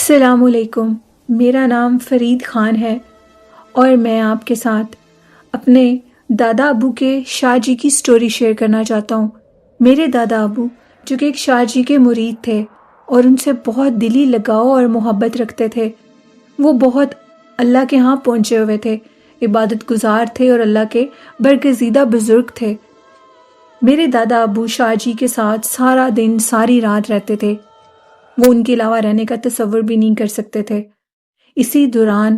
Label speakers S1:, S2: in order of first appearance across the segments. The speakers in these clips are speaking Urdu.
S1: السلام علیکم، میرا نام فرید خان ہے اور میں آپ کے ساتھ اپنے دادا ابو کے شاہ جی کی سٹوری شیئر کرنا چاہتا ہوں۔ میرے دادا ابو جو کہ ایک شاہ جی کے مرید تھے اور ان سے بہت دلی لگاؤ اور محبت رکھتے تھے، وہ بہت اللہ کے ہاں پہنچے ہوئے تھے، عبادت گزار تھے اور اللہ کے برگزیدہ بزرگ تھے۔ میرے دادا ابو شاہ جی کے ساتھ سارا دن ساری رات رہتے تھے، وہ ان کے علاوہ رہنے کا تصور بھی نہیں کر سکتے تھے۔ اسی دوران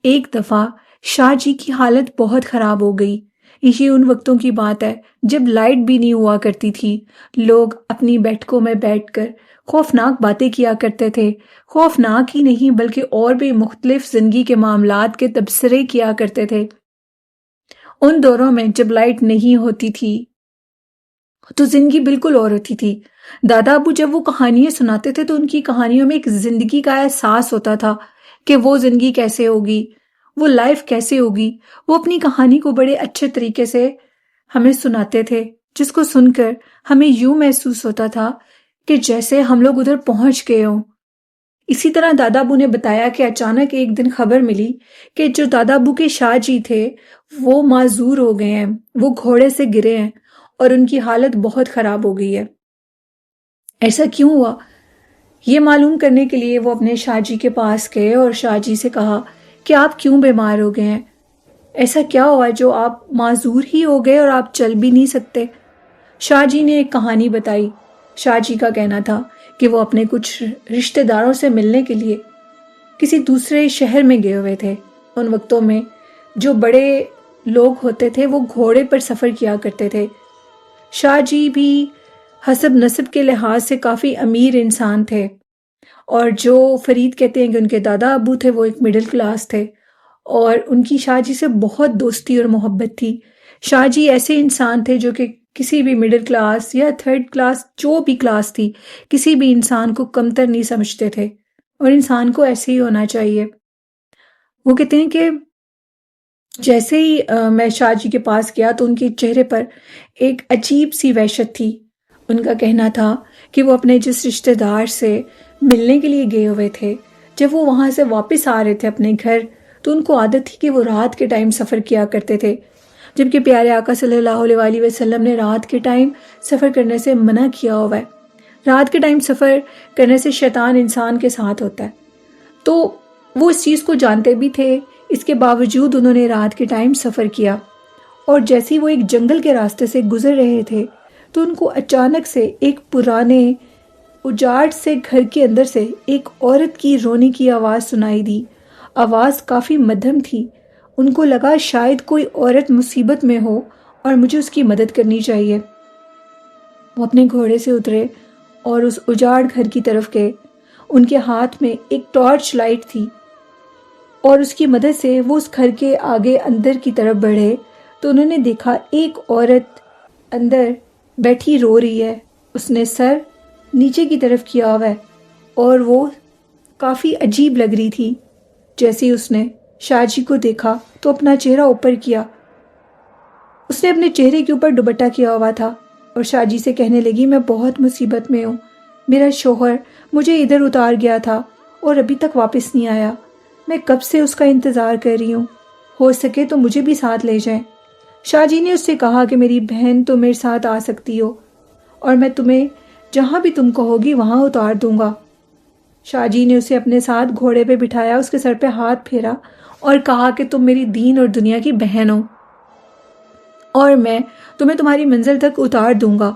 S1: ایک دفعہ شاہ جی کی حالت بہت خراب ہو گئی۔ یہ ان وقتوں کی بات ہے جب لائٹ بھی نہیں ہوا کرتی تھی، لوگ اپنی بیٹھکوں میں بیٹھ کر خوفناک باتیں کیا کرتے تھے، خوفناک ہی نہیں بلکہ اور بھی مختلف زندگی کے معاملات کے تبصرے کیا کرتے تھے۔ ان دوروں میں جب لائٹ نہیں ہوتی تھی تو زندگی بالکل اور ہوتی تھی۔ دادا ابو جب وہ کہانیاں سناتے تھے تو ان کی کہانیوں میں ایک زندگی کا احساس ہوتا تھا کہ وہ زندگی کیسے ہوگی، وہ لائف کیسے ہوگی۔ وہ اپنی کہانی کو بڑے اچھے طریقے سے ہمیں سناتے تھے، جس کو سن کر ہمیں یوں محسوس ہوتا تھا کہ جیسے ہم لوگ ادھر پہنچ گئے ہوں۔ اسی طرح دادا ابو نے بتایا کہ اچانک ایک دن خبر ملی کہ جو دادا ابو کے شاہ جی تھے وہ معذور ہو گئے ہیں، وہ گھوڑے سے گرے ہیں اور ان کی حالت بہت خراب ہو گئی ہے۔ ایسا کیوں ہوا؟ یہ معلوم کرنے کے لیے وہ اپنے شاہ جی کے پاس گئے اور شاہ جی سے کہا کہ آپ کیوں بیمار ہو گئے ہیں؟ ایسا کیا ہوا جو آپ معذور ہی ہو گئے اور آپ چل بھی نہیں سکتے؟ شاہ جی نے ایک کہانی بتائی۔ شاہ جی کا کہنا تھا کہ وہ اپنے کچھ رشتہ داروں سے ملنے کے لیے کسی دوسرے شہر میں گئے ہوئے تھے۔ ان وقتوں میں جو بڑے لوگ ہوتے تھے وہ گھوڑے پر سفر کیا کرتے تھے۔ شاہ جی بھی حسب نسب کے لحاظ سے کافی امیر انسان تھے، اور جو فرید کہتے ہیں کہ ان کے دادا ابو تھے وہ ایک مڈل کلاس تھے، اور ان کی شاہ جی سے بہت دوستی اور محبت تھی۔ شاہ جی ایسے انسان تھے جو کہ کسی بھی مڈل کلاس یا تھرڈ کلاس، جو بھی کلاس تھی، کسی بھی انسان کو کمتر نہیں سمجھتے تھے، اور انسان کو ایسے ہی ہونا چاہیے۔ وہ کہتے ہیں کہ جیسے ہی میں شاہ جی کے پاس گیا تو ان کے چہرے پر ایک عجیب سی وحشت تھی۔ ان کا کہنا تھا کہ وہ اپنے جس رشتہ دار سے ملنے کے لیے گئے ہوئے تھے، جب وہ وہاں سے واپس آ رہے تھے اپنے گھر تو ان کو عادت تھی کہ وہ رات کے ٹائم سفر کیا کرتے تھے، جبکہ پیارے آقا صلی اللہ علیہ وآلہ وسلم نے رات کے ٹائم سفر کرنے سے منع کیا ہوا ہے۔ رات کے ٹائم سفر کرنے سے شیطان انسان کے ساتھ ہوتا ہے، تو وہ اس چیز کو جانتے بھی تھے، اس کے باوجود انہوں نے رات کے ٹائم سفر کیا۔ اور جیسے ہی وہ ایک جنگل کے راستے سے گزر رہے تھے تو ان کو اچانک سے ایک پرانے اجاڑ سے گھر کے اندر سے ایک عورت کی رونے کی آواز سنائی دی۔ آواز کافی مدھم تھی۔ ان کو لگا شاید کوئی عورت مصیبت میں ہو اور مجھے اس کی مدد کرنی چاہیے۔ وہ اپنے گھوڑے سے اترے اور اس اجاڑ گھر کی طرف گئے۔ ان کے ہاتھ میں ایک ٹارچ لائٹ تھی اور اس کی مدد سے وہ اس گھر کے آگے اندر کی طرف بڑھے تو انہوں نے دیکھا ایک عورت اندر بیٹھی رو رہی ہے۔ اس نے سر نیچے کی طرف کیا ہوا ہے اور وہ کافی عجیب لگ رہی تھی۔ جیسے اس نے شاہ جی کو دیکھا تو اپنا چہرہ اوپر کیا۔ اس نے اپنے چہرے کے اوپر دوپٹہ کیا ہوا تھا اور شاہ جی سے کہنے لگی، میں بہت مصیبت میں ہوں، میرا شوہر مجھے ادھر اتار گیا تھا اور ابھی تک واپس نہیں آیا، میں کب سے اس کا انتظار کر رہی ہوں، ہو سکے تو مجھے بھی ساتھ لے جائیں۔ شاہ جی نے اس سے کہا کہ میری بہن تو میرے ساتھ آ سکتی ہو اور میں تمہیں جہاں بھی تم کہو گی وہاں اتار دوں گا۔ شاہ جی نے اسے اپنے ساتھ گھوڑے پہ بٹھایا، اس کے سر پہ ہاتھ پھیرا اور کہا کہ تم میری دین اور دنیا کی بہن ہو اور میں تمہیں تمہاری منزل تک اتار دوں گا۔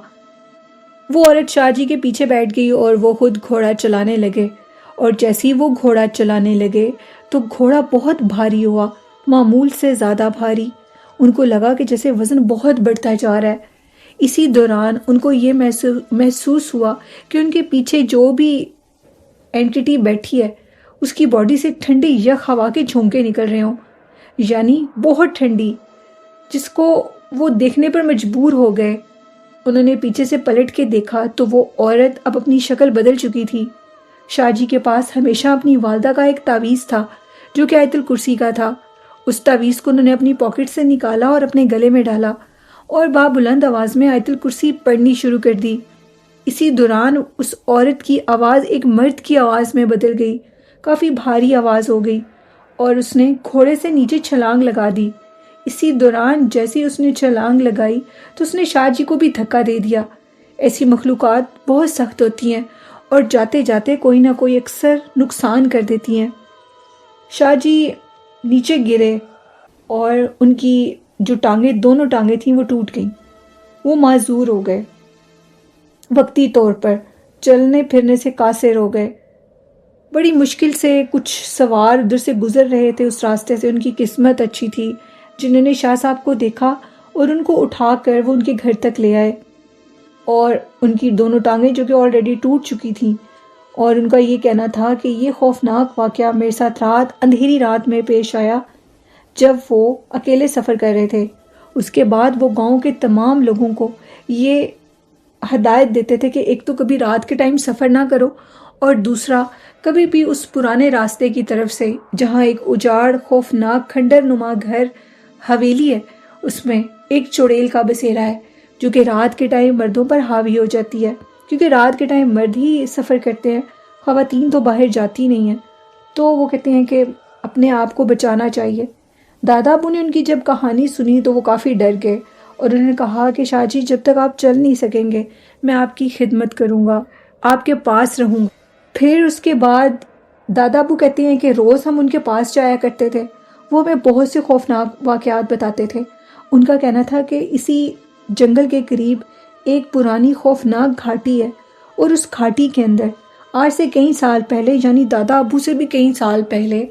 S1: وہ عورت شاہ جی کے پیچھے بیٹھ گئی اور وہ خود گھوڑا چلانے لگے، اور جیسے ہی وہ گھوڑا چلانے لگے تو گھوڑا بہت بھاری ہوا، معمول سے زیادہ بھاری۔ ان کو لگا کہ جیسے وزن بہت بڑھتا جا رہا ہے۔ اسی دوران ان کو یہ محسوس ہوا کہ ان کے پیچھے جو بھی اینٹیٹی بیٹھی ہے اس کی باڈی سے ٹھنڈی یک ہوا کے جھونکے نکل رہے ہوں، یعنی بہت ٹھنڈی، جس کو وہ دیکھنے پر مجبور ہو گئے۔ انہوں نے پیچھے سے پلٹ کے دیکھا تو وہ عورت اب اپنی شکل بدل چکی تھی۔ شاہ جی کے پاس ہمیشہ اپنی والدہ کا ایک تعویذ تھا جو کہ آیت الکرسی کا تھا۔ اس تعویذ کو انہوں نے اپنی پاکٹ سے نکالا اور اپنے گلے میں ڈالا اور بلند آواز میں آیت الکرسی پڑھنی شروع کر دی۔ اسی دوران اس عورت کی آواز ایک مرد کی آواز میں بدل گئی کافی بھاری آواز ہو گئی اور اس نے گھوڑے سے نیچے چھلانگ لگا دی۔ اسی دوران جیسے اس نے چھلانگ لگائی تو اس نے شاہ جی کو بھی دھکا دے دیا۔ ایسی مخلوقات بہت سخت ہوتی ہیں اور جاتے جاتے کوئی نہ کوئی اکثر نقصان کر دیتی ہیں۔ شاہ جی نیچے گرے اور ان کی جو ٹانگیں، دونوں ٹانگیں تھیں، وہ ٹوٹ گئیں۔ وہ معذور ہو گئے، وقتی طور پر چلنے پھرنے سے قاصر ہو گئے۔ بڑی مشکل سے کچھ سوار ادھر سے گزر رہے تھے اس راستے سے، ان کی قسمت اچھی تھی جنہوں نے شاہ صاحب کو دیکھا اور ان کو اٹھا کر وہ ان کے گھر تک لے آئے، اور ان کی دونوں ٹانگیں جو کہ آلریڈی ٹوٹ چکی تھیں، اور ان کا یہ کہنا تھا کہ یہ خوفناک واقعہ میرے ساتھ اندھیری رات میں پیش آیا جب وہ اکیلے سفر کر رہے تھے۔ اس کے بعد وہ گاؤں کے تمام لوگوں کو یہ ہدایت دیتے تھے کہ ایک تو کبھی رات کے ٹائم سفر نہ کرو، اور دوسرا کبھی بھی اس پرانے راستے کی طرف سے جہاں ایک اجاڑ خوفناک کھنڈر نما گھر حویلی ہے، اس میں ایک چڑیل کا بسیرا ہے جو کہ رات کے ٹائم مردوں پر حاوی ہو جاتی ہے، کیونکہ رات کے ٹائم مرد ہی سفر کرتے ہیں، خواتین تو باہر جاتی نہیں ہیں۔ تو وہ کہتے ہیں کہ اپنے آپ کو بچانا چاہیے۔ دادا ابو نے ان کی جب کہانی سنی تو وہ کافی ڈر گئے اور انہوں نے کہا کہ شاہ جی جب تک آپ چل نہیں سکیں گے میں آپ کی خدمت کروں گا، آپ کے پاس رہوں گا۔ پھر اس کے بعد دادا ابو کہتے ہیں کہ روز ہم ان کے پاس جایا کرتے تھے، وہ ہمیں بہت سے خوفناک واقعات بتاتے تھے۔ ان کا کہنا تھا کہ اسی جنگل کے قریب ایک پرانی خوفناک گھاٹی ہے، اور اس گھاٹی کے اندر آج سے کئی سال پہلے، یعنی دادا ابو سے بھی کئی سال پہلے،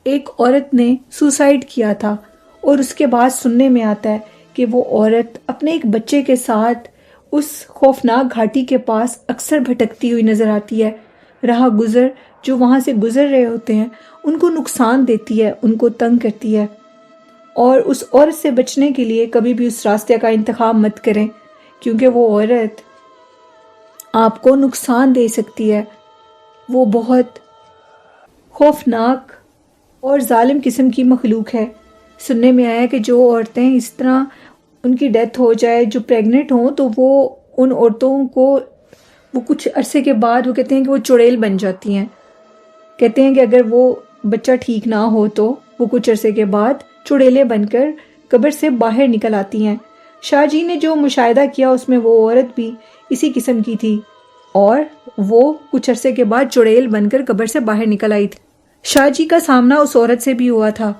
S1: ایک عورت نے سوسائڈ کیا تھا، اور اس کے بعد سننے میں آتا ہے کہ وہ عورت اپنے ایک بچے کے ساتھ اس خوفناک گھاٹی کے پاس اکثر بھٹکتی ہوئی نظر آتی ہے۔ راہ گزر جو وہاں سے گزر رہے ہوتے ہیں ان کو نقصان دیتی ہے، ان کو تنگ کرتی ہے، اور اس عورت سے بچنے کے لیے کبھی بھی اس راستے کا انتخاب مت کریں، کیونکہ وہ عورت آپ کو نقصان دے سکتی ہے۔ وہ بہت خوفناک اور ظالم قسم کی مخلوق ہے۔ سننے میں آیا کہ جو عورتیں اس طرح ان کی ڈیتھ ہو جائے، جو پریگننٹ ہوں، تو وہ ان عورتوں کو وہ کچھ عرصے کے بعد وہ کہتے ہیں کہ وہ چڑیل بن جاتی ہیں۔ کہتے ہیں کہ اگر وہ بچہ ٹھیک نہ ہو تو وہ کچھ عرصے کے بعد چڑیلیں بن کر قبر سے باہر نکل آتی ہیں۔ شاہ جی نے جو مشاہدہ کیا اس میں وہ عورت بھی اسی قسم کی تھی، اور وہ کچھ عرصے کے بعد چڑیل بن کر قبر سے باہر نکل آئی تھی۔ شاہ جی کا سامنا اس عورت سے بھی ہوا تھا،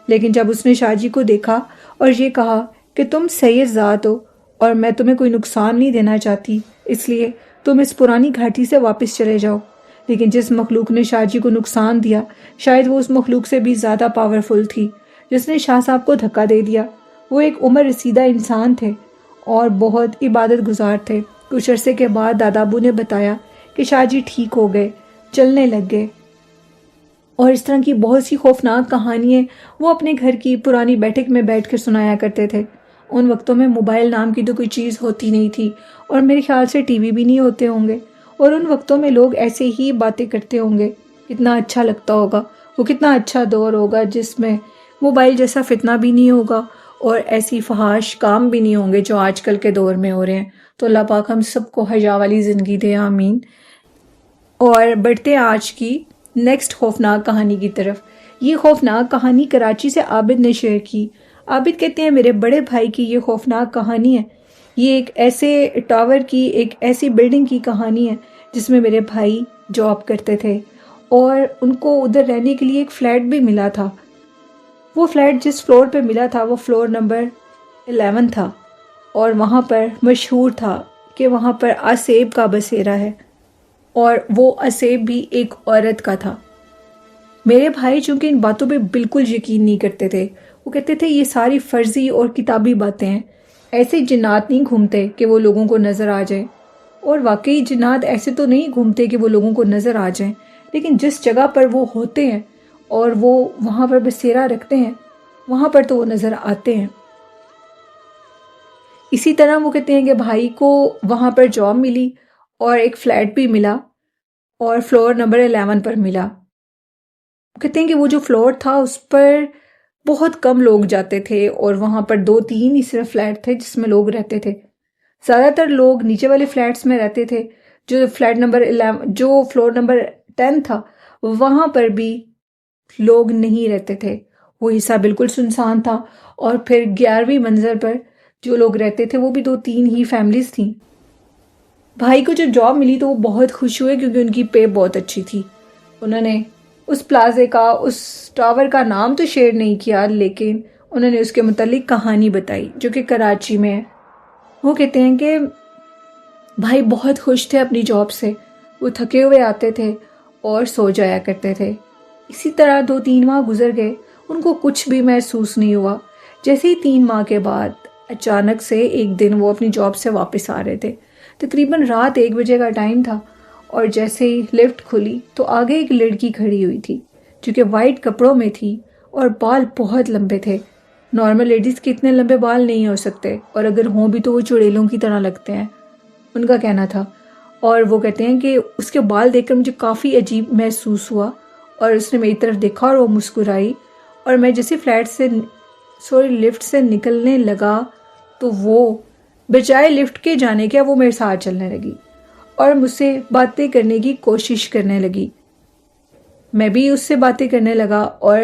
S1: لیکن جب اس نے شاہ جی کو دیکھا اور یہ کہا کہ تم سید ذات ہو اور میں تمہیں کوئی نقصان نہیں دینا چاہتی، اس لیے تم اس پرانی گھاٹی سے واپس چلے جاؤ، لیکن جس مخلوق نے شاہ جی کو نقصان دیا شاید وہ اس مخلوق سے بھی زیادہ پاورفل تھی جس نے شاہ صاحب کو دھکا دے دیا۔ وہ ایک عمر رسیدہ انسان تھے اور بہت عبادت گزار تھے۔ کچھ عرصے کے بعد دادا ابو نے بتایا کہ شاہ جی ٹھیک ہو گئے، چلنے لگ گئے، اور اس طرح کی بہت سی خوفناک کہانیاں وہ اپنے گھر کی پرانی بیٹھک میں بیٹھ کر سنایا کرتے تھے۔ ان وقتوں میں موبائل نام کی تو کوئی چیز ہوتی نہیں تھی، اور میرے خیال سے ٹی وی بھی نہیں ہوتے ہوں گے، اور ان وقتوں میں لوگ ایسے ہی باتیں کرتے ہوں گے۔ کتنا اچھا لگتا ہوگا، وہ کتنا اچھا دور ہوگا جس میں موبائل جیسا فتنہ بھی نہیں ہوگا اور ایسی فحاش کام بھی نہیں ہوں گے جو آج کل کے دور میں ہو رہے ہیں۔ تو اللہ پاک ہم سب کو حیا والی زندگی دے، آمین۔ اور بڑھتے ہیں آج کی نیکسٹ خوفناک کہانی کی طرف۔ یہ خوفناک کہانی کراچی سے عابد نے شیئر کی۔ عابد کہتے ہیں میرے بڑے بھائی کی یہ خوفناک کہانی ہے۔ یہ ایک ایسے ٹاور کی، ایک ایسی بلڈنگ کی کہانی ہے جس میں میرے بھائی جاب کرتے تھے، اور ان کو ادھر رہنے کے لیے ایک فلیٹ بھی ملا تھا۔ وہ فلیٹ جس فلور پہ ملا تھا وہ فلور نمبر 11 تھا، اور وہاں پر مشہور تھا کہ وہاں پر آسیب کا بسیرا ہے، اور وہ آسیب بھی ایک عورت کا تھا۔ میرے بھائی چونکہ ان باتوں پہ بالکل یقین نہیں کرتے تھے، وہ کہتے تھے یہ ساری فرضی اور کتابی باتیں ہیں، ایسے جنات نہیں گھومتے کہ وہ لوگوں کو نظر آ جائیں، اور واقعی جنات ایسے تو نہیں گھومتے کہ وہ لوگوں کو نظر آ جائیں، لیکن جس جگہ پر وہ ہوتے ہیں اور وہ وہاں پر بسیرا رکھتے ہیں وہاں پر تو وہ نظر آتے ہیں۔ اسی طرح وہ کہتے ہیں کہ بھائی کو وہاں پر جاب ملی اور ایک فلیٹ بھی ملا، اور فلور نمبر 11 پر ملا۔ کہتے ہیں کہ وہ جو فلور تھا اس پر بہت کم لوگ جاتے تھے، اور وہاں پر 2-3 ہی صرف فلیٹ تھے جس میں لوگ رہتے تھے۔ زیادہ تر لوگ نیچے والے فلیٹس میں رہتے تھے۔ جو فلیٹ نمبر 11 جو فلور نمبر 10 تھا وہاں پر بھی لوگ نہیں رہتے تھے، وہ حصہ بالکل سنسان تھا، اور پھر 11ویں منزل پر جو لوگ رہتے تھے وہ بھی 2-3 ہی فیملیز تھیں۔ بھائی کو جب جاب ملی تو وہ بہت خوش ہوئے کیونکہ ان کی پے بہت اچھی تھی۔ انہوں نے اس پلازے کا، اس ٹاور کا نام تو شیئر نہیں کیا، لیکن انہوں نے اس کے متعلق کہانی بتائی جو کہ کراچی میں ہے۔ وہ کہتے ہیں کہ بھائی بہت خوش تھے اپنی جاب سے، وہ تھکے ہوئے آتے تھے اور سو جایا کرتے تھے۔ اسی طرح 2-3 ماہ گزر گئے، ان کو کچھ بھی محسوس نہیں ہوا۔ جیسے ہی 3 ماہ کے بعد اچانک سے ایک دن وہ اپنی جاب سے واپس آ رہے تھے، تقریباً رات 1 بجے کا ٹائم تھا، اور جیسے ہی لفٹ کھلی تو آگے ایک لڑکی کھڑی ہوئی تھی جو کہ وائٹ کپڑوں میں تھی اور بال بہت لمبے تھے۔ نارمل لیڈیز کے اتنے لمبے بال نہیں ہو سکتے، اور اگر ہوں بھی تو وہ چڑیلوں کی طرح لگتے ہیں، ان کا کہنا تھا۔ اور وہ کہتے ہیں کہ اس کے بال دیکھ کر مجھے کافی عجیب محسوس ہوا، اور اس نے میری طرف دیکھا اور وہ مسکرائی، اور میں جیسے لفٹ سے نکلنے لگا تو وہ بجائے لفٹ کے جانے کے وہ میرے ساتھ چلنے لگی اور مجھ سے باتیں کرنے کی کوشش کرنے لگی۔ میں بھی اس سے باتیں کرنے لگا، اور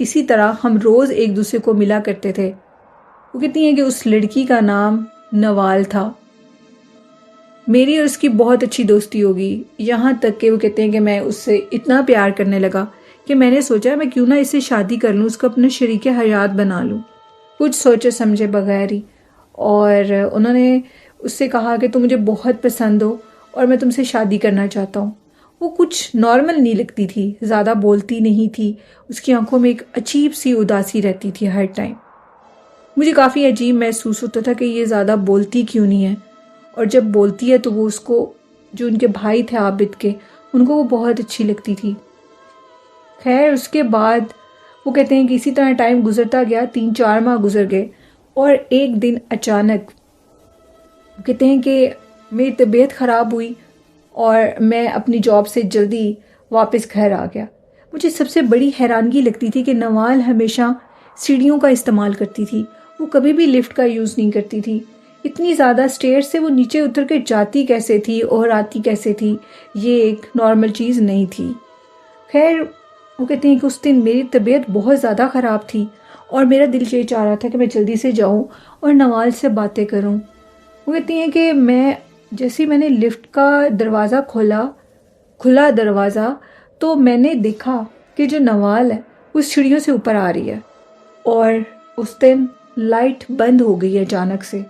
S1: اسی طرح ہم روز ایک دوسرے کو ملا کرتے تھے۔ وہ کہتی ہیں کہ اس لڑکی کا نام نوال تھا۔ میری اور اس کی بہت اچھی دوستی ہوگی، یہاں تک کہ وہ کہتے ہیں کہ میں اس سے اتنا پیار کرنے لگا کہ میں نے سوچا میں کیوں نہ اس سے شادی کر لوں، اس کو اپنا شریک حیات بنا لوں، کچھ سوچے سمجھے بغیر ہی۔ اور انہوں نے اس سے کہا کہ تم مجھے بہت پسند ہو اور میں تم سے شادی کرنا چاہتا ہوں۔ وہ کچھ نارمل نہیں لگتی تھی، زیادہ بولتی نہیں تھی، اس کی آنکھوں میں ایک عجیب سی اداسی رہتی تھی ہر ٹائم۔ مجھے کافی عجیب محسوس ہوتا تھا کہ یہ زیادہ بولتی کیوں نہیں ہے، اور جب بولتی ہے تو وہ اس کو، جو ان کے بھائی تھے عابد کے، ان کو وہ بہت اچھی لگتی تھی۔ خیر اس کے بعد وہ کہتے ہیں کہ اسی طرح ٹائم گزرتا گیا، 3-4 ماہ گزر گئے، اور ایک دن اچانک کہتے ہیں کہ میری طبیعت خراب ہوئی اور میں اپنی جاب سے جلدی واپس گھر آ گیا۔ مجھے سب سے بڑی حیرانگی لگتی تھی کہ نوال ہمیشہ سیڑھیوں کا استعمال کرتی تھی، وہ کبھی بھی لفٹ کا یوز نہیں کرتی تھی۔ اتنی زیادہ سٹیئر سے وہ نیچے اتر کے جاتی کیسے تھی اور آتی کیسے تھی، یہ ایک نارمل چیز نہیں تھی۔ خیر وہ کہتے ہیں کہ اس دن میری طبیعت بہت زیادہ خراب تھی اور میرا دل یہ چاہ رہا تھا کہ میں جلدی سے جاؤں اور نوال سے باتیں کروں۔ وہ کہتی ہیں کہ جیسے میں نے لفٹ کا دروازہ کھلا دروازہ، تو میں نے دیکھا کہ جو نوال ہے وہ سیڑھیوں سے اوپر آ رہی ہے، اور اس دن لائٹ بند ہو گئی اچانک سے۔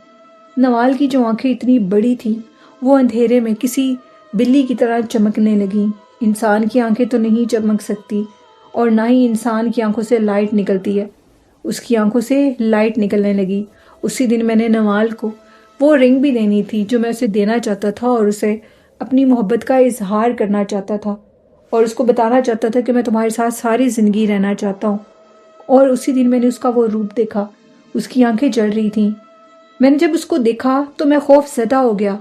S1: نوال کی جو آنکھیں اتنی بڑی تھیں وہ اندھیرے میں کسی بلی کی طرح چمکنے لگیں۔ انسان کی آنکھیں تو نہیں چمک سکتی، اور نہ ہی انسان کی آنکھوں سے لائٹ نکلتی ہے، اس کی آنکھوں سے لائٹ نکلنے لگی۔ اسی دن میں نے نوال کو وہ رنگ بھی دینی تھی جو میں اسے دینا چاہتا تھا، اور اسے اپنی محبت کا اظہار کرنا چاہتا تھا، اور اس کو بتانا چاہتا تھا کہ میں تمہارے ساتھ ساری زندگی رہنا چاہتا ہوں۔ اور اسی دن میں نے اس کا وہ روپ دیکھا، اس کی آنکھیں جل رہی تھیں۔ میں نے جب اس کو دیکھا تو میں خوف زدہ ہو گیا،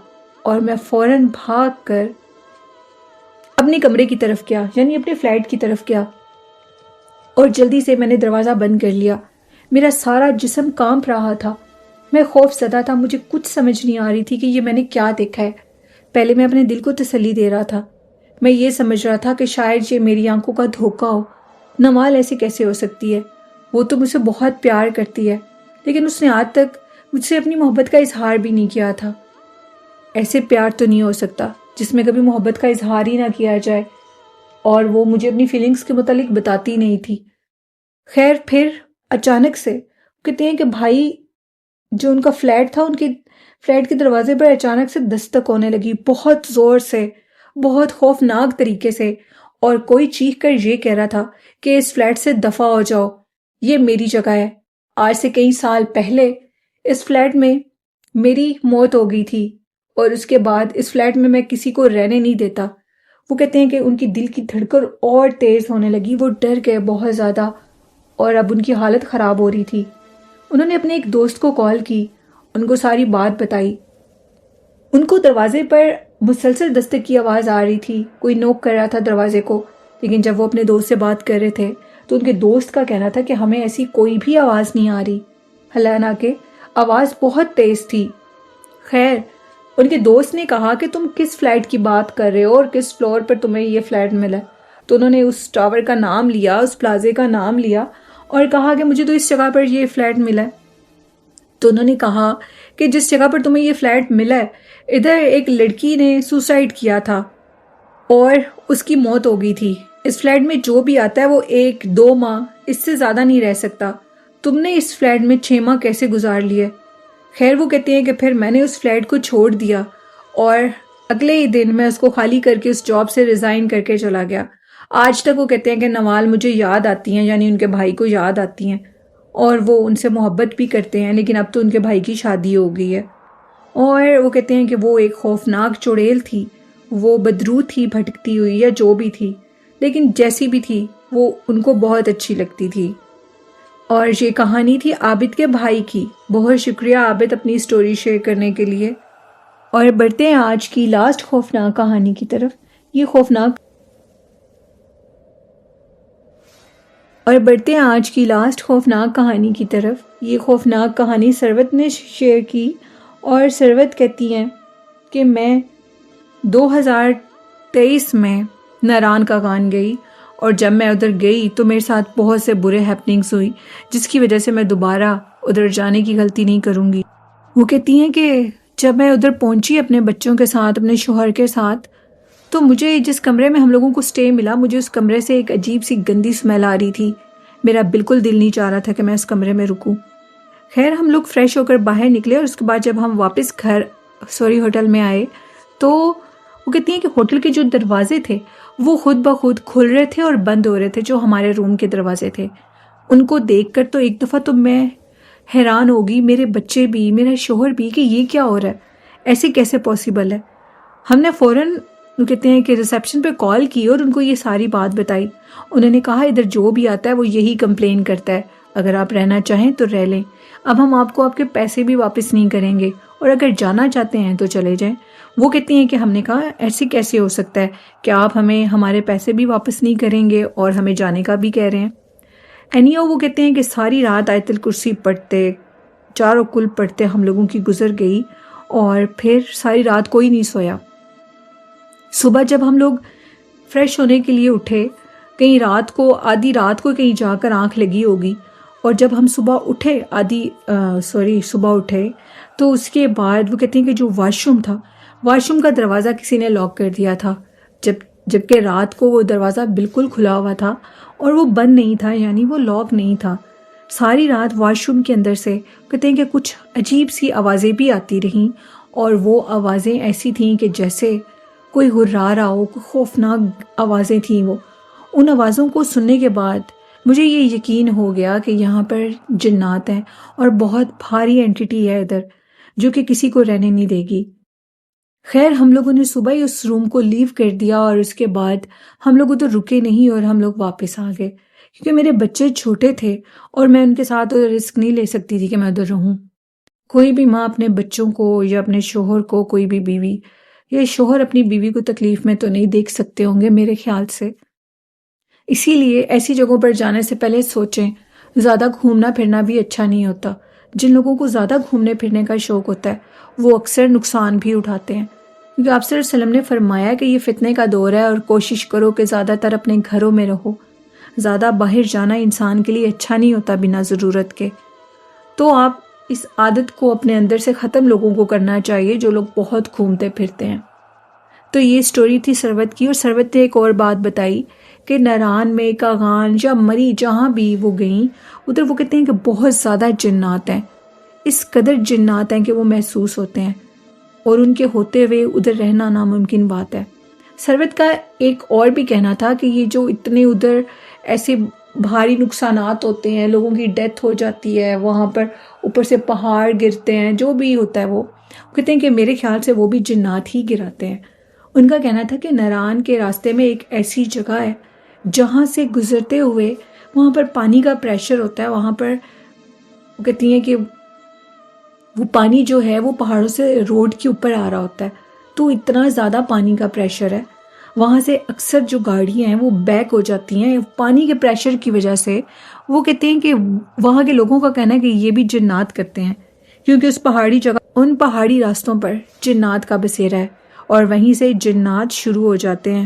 S1: اور میں فوراً بھاگ کر اپنے کمرے کی طرف گیا، یعنی اپنے فلیٹ کی طرف گیا، اور جلدی سے میں نے دروازہ بند کر لیا۔ میرا سارا جسم کانپ رہا تھا، میں خوف زدہ تھا، مجھے کچھ سمجھ نہیں آ رہی تھی کہ یہ میں نے کیا دیکھا ہے۔ پہلے میں اپنے دل کو تسلی دے رہا تھا، میں یہ سمجھ رہا تھا کہ شاید یہ میری آنکھوں کا دھوکہ ہو، نوال ایسے کیسے ہو سکتی ہے، وہ تو مجھ سے بہت پیار کرتی ہے، لیکن اس نے آج تک مجھ سے اپنی محبت کا اظہار بھی نہیں کیا تھا۔ ایسے پیار تو نہیں ہو سکتا جس میں کبھی محبت کا اظہار ہی نہ کیا جائے، اور وہ مجھے اپنی فیلنگز کے متعلق بتاتی نہیں تھی۔ خیر پھر اچانک سے کہتے ہیں کہ بھائی جو ان کا فلیٹ تھا، ان کے فلیٹ کے دروازے پر اچانک سے دستک ہونے لگی، بہت زور سے، بہت خوفناک طریقے سے، اور کوئی چیخ کر یہ کہہ رہا تھا کہ اس فلیٹ سے دفع ہو جاؤ، یہ میری جگہ ہے۔ آج سے کئی سال پہلے اس فلیٹ میں میری موت ہو گئی تھی، اور اس کے بعد اس فلیٹ میں کسی کو رہنے نہیں دیتا۔ وہ کہتے ہیں کہ ان کی دل کی دھڑکن اور تیز ہونے لگی، وہ ڈر گئے بہت زیادہ، اور اب ان کی حالت خراب ہو رہی تھی۔ انہوں نے اپنے ایک دوست کو کال کی، ان کو ساری بات بتائی۔ ان کو دروازے پر مسلسل دستک کی آواز آ رہی تھی، کوئی نوک کر رہا تھا دروازے کو، لیکن جب وہ اپنے دوست سے بات کر رہے تھے تو ان کے دوست کا کہنا تھا کہ ہمیں ایسی کوئی بھی آواز نہیں آ رہی، حالانکہ آواز بہت تیز تھی۔ خیر ان کے دوست نے کہا کہ تم کس فلیٹ کی بات کر رہے ہو اور کس فلور پر تمہیں یہ فلیٹ ملا؟ تو انہوں نے اس ٹاور کا نام لیا، اس پلازے کا نام لیا اور کہا کہ مجھے تو اس جگہ پر یہ فلیٹ ملا ہے۔ تو انہوں نے کہا کہ جس جگہ پر تمہیں یہ فلیٹ ملا ہے ادھر ایک لڑکی نے سوسائڈ کیا تھا اور اس کی موت ہو گئی تھی۔ اس فلیٹ میں جو بھی آتا ہے وہ 1-2 ماہ اس سے زیادہ نہیں رہ سکتا۔ تم نے اس فلیٹ میں 6 ماہ کیسے گزار لیے؟ خیر وہ کہتے ہیں کہ پھر میں نے اس فلیٹ کو چھوڑ دیا اور اگلے ہی دن میں اس کو خالی کر کے اس جاب سے ریزائن کر کے چلا گیا۔ آج تک وہ کہتے ہیں کہ نوال مجھے یاد آتی ہیں، یعنی ان کے بھائی کو یاد آتی ہیں اور وہ ان سے محبت بھی کرتے ہیں، لیکن اب تو ان کے بھائی کی شادی ہو گئی ہے۔ اور وہ کہتے ہیں کہ وہ ایک خوفناک چڑیل تھی، وہ بدرو تھی، بھٹکتی ہوئی یا جو بھی تھی، لیکن جیسی بھی تھی وہ ان کو بہت اچھی لگتی تھی۔ اور یہ کہانی تھی عابد کے بھائی کی۔ بہت شکریہ عابد اپنی سٹوری شیئر کرنے کے لیے۔ اور بڑھتے ہیں آج کی لاسٹ خوفناک کہانی کی طرف۔ یہ خوفناک کہانی کی طرف۔ یہ خوفناک کہانی ثروت نے شیئر کی اور ثروت کہتی ہیں کہ میں 2023 میں ناران کاغان گئی اور جب میں ادھر گئی تو میرے ساتھ بہت سے برے ہیپننگز ہوئی جس کی وجہ سے میں دوبارہ ادھر جانے کی غلطی نہیں کروں گی۔ وہ کہتی ہیں کہ جب میں ادھر پہنچی اپنے بچوں کے ساتھ، اپنے شوہر کے ساتھ، تو مجھے جس کمرے میں ہم لوگوں کو سٹے ملا، مجھے اس کمرے سے ایک عجیب سی گندی سمیل آ رہی تھی۔ میرا بالکل دل نہیں چاہ رہا تھا کہ میں اس کمرے میں رکوں۔ خیر ہم لوگ فریش ہو کر باہر نکلے اور اس کے بعد جب ہم واپس ہوٹل میں آئے تو وہ کہتی ہیں کہ ہوٹل کے جو دروازے تھے وہ خود بخود کھل رہے تھے اور بند ہو رہے تھے، جو ہمارے روم کے دروازے تھے۔ ان کو دیکھ کر تو ایک دفعہ تو میں حیران ہوگی، میرے بچے بھی، میرا شوہر بھی، کہ یہ کیا ہو رہا ہے، ایسے کیسے پاسبل ہے۔ ہم نے فوراً وہ کہتے ہیں کہ ریسیپشن پہ کال کی اور ان کو یہ ساری بات بتائی۔ انہوں نے کہا ادھر جو بھی آتا ہے وہ یہی کمپلین کرتا ہے، اگر آپ رہنا چاہیں تو رہ لیں، اب ہم آپ کو آپ کے پیسے بھی واپس نہیں کریں گے، اور اگر جانا چاہتے ہیں تو چلے جائیں۔ وہ کہتی ہیں کہ ہم نے کہا ایسے کیسے ہو سکتا ہے کہ آپ ہمیں ہمارے پیسے بھی واپس نہیں کریں گے اور ہمیں جانے کا بھی کہہ رہے ہیں۔ وہ کہتے ہیں کہ ساری رات آیت الکرسی پڑھتے، چاروں کل پڑھتے ہم لوگوں کی گزر گئی اور پھر ساری رات کوئی نہیں سویا۔ صبح جب ہم لوگ فریش ہونے کے لیے اٹھے، کہیں آدھی رات کو کہیں جا کر آنکھ لگی ہوگی، اور جب ہم صبح اٹھے تو اس کے بعد وہ کہتے ہیں کہ جو واش روم کا دروازہ کسی نے لاک کر دیا تھا، جبکہ رات کو وہ دروازہ بالکل کھلا ہوا تھا اور وہ بند نہیں تھا، یعنی وہ لاک نہیں تھا۔ ساری رات واش روم کے اندر سے کہتے ہیں کہ کچھ عجیب سی آوازیں بھی آتی رہیں، اور وہ آوازیں ایسی تھیں کہ جیسے کوئی ہررا رہا ہو، کوئی خوفناک آوازیں تھیں۔ وہ ان آوازوں کو سننے کے بعد مجھے یہ یقین ہو گیا کہ یہاں پر جنات ہیں اور بہت بھاری اینٹیٹی ہے ادھر جو کہ کسی کو رہنے نہیں دے گی۔ خیر ہم لوگوں نے صبح ہی اس روم کو لیو کر دیا اور اس کے بعد ہم لوگ ادھر رکے نہیں اور ہم لوگ واپس آ گئے، کیونکہ میرے بچے چھوٹے تھے اور میں ان کے ساتھ رسک نہیں لے سکتی تھی کہ میں ادھر رہوں۔ کوئی بھی ماں اپنے بچوں کو یا اپنے شوہر کو، کوئی بھی بیوی یا شوہر اپنی بیوی کو تکلیف میں تو نہیں دیکھ سکتے ہوں گے میرے خیال سے۔ اسی لیے ایسی جگہوں پر جانے سے پہلے سوچیں۔ زیادہ گھومنا پھرنا بھی اچھا نہیں ہوتا۔ جن لوگوں کو زیادہ گھومنے پھرنے کا شوق ہوتا ہے وہ اکثر نقصان بھی اٹھاتے ہیں، کیونکہ آپ صلی اللہ علیہ وسلم نے فرمایا کہ یہ فتنے کا دور ہے اور کوشش کرو کہ زیادہ تر اپنے گھروں میں رہو۔ زیادہ باہر جانا انسان کے لیے اچھا نہیں ہوتا بنا ضرورت کے۔ تو آپ اس عادت کو اپنے اندر سے ختم لوگوں کو کرنا چاہیے جو لوگ بہت گھومتے پھرتے ہیں۔ تو یہ سٹوری تھی ثروت کی، اور ثروت نے ایک اور بات بتائی کہ ناران میں، کاغان یا مری جہاں بھی وہ گئیں ادھر وہ کہتے ہیں کہ بہت زیادہ جنات ہیں، اس قدر جنات ہیں کہ وہ محسوس ہوتے ہیں اور ان کے ہوتے ہوئے ادھر رہنا ناممکن بات ہے۔ ثروت کا ایک اور بھی کہنا تھا کہ یہ جو اتنے ادھر ایسے بھاری نقصانات ہوتے ہیں، لوگوں کی ڈیتھ ہو جاتی ہے وہاں پر، اوپر سے پہاڑ گرتے ہیں، جو بھی ہوتا ہے وہ کہتے ہیں کہ میرے خیال سے وہ بھی جنات ہی گراتے ہیں۔ ان کا کہنا تھا کہ ناران کے راستے میں ایک ایسی جگہ ہے جہاں سے گزرتے ہوئے وہاں پر پانی کا پریشر ہوتا ہے، وہاں پر وہ کہتی ہیں کہ وہ پانی جو ہے وہ پہاڑوں سے روڈ کے اوپر آ رہا ہوتا ہے، تو اتنا زیادہ پانی کا پریشر ہے وہاں سے اکثر جو گاڑیاں ہیں وہ بیک ہو جاتی ہیں پانی کے پریشر کی وجہ سے۔ وہ کہتے ہیں کہ وہاں کے لوگوں کا کہنا ہے کہ یہ بھی جنات کرتے ہیں، کیونکہ اس پہاڑی جگہ، ان پہاڑی راستوں پر جنات کا بسیرا ہے اور وہیں سے جنات شروع ہو جاتے ہیں۔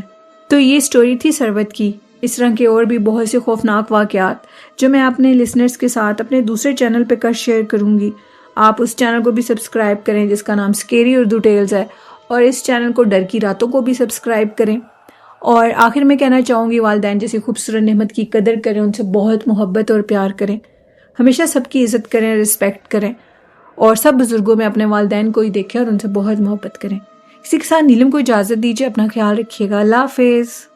S1: تو یہ سٹوری تھی سروت کی۔ اس طرح کے اور بھی بہت سے خوفناک واقعات جو میں اپنے لسنرز کے ساتھ اپنے دوسرے چینل پہ کر شیئر کروں گی۔ آپ اس چینل کو بھی سبسکرائب کریں جس کا نام اسکیری اردو ٹیلز ہے، اور اس چینل کو ڈر کی راتوں کو بھی سبسکرائب کریں۔ اور آخر میں کہنا چاہوں گی، والدین جیسی خوبصورت نعمت کی قدر کریں، ان سے بہت محبت اور پیار کریں، ہمیشہ سب کی عزت کریں، رسپیکٹ کریں، اور سب بزرگوں میں اپنے والدین کو ہی دیکھیں اور ان سے بہت محبت کریں۔ اسی کے ساتھ نیلم کو اجازت دیجیے، اپنا خیال رکھیے گا، اللہ حافظ۔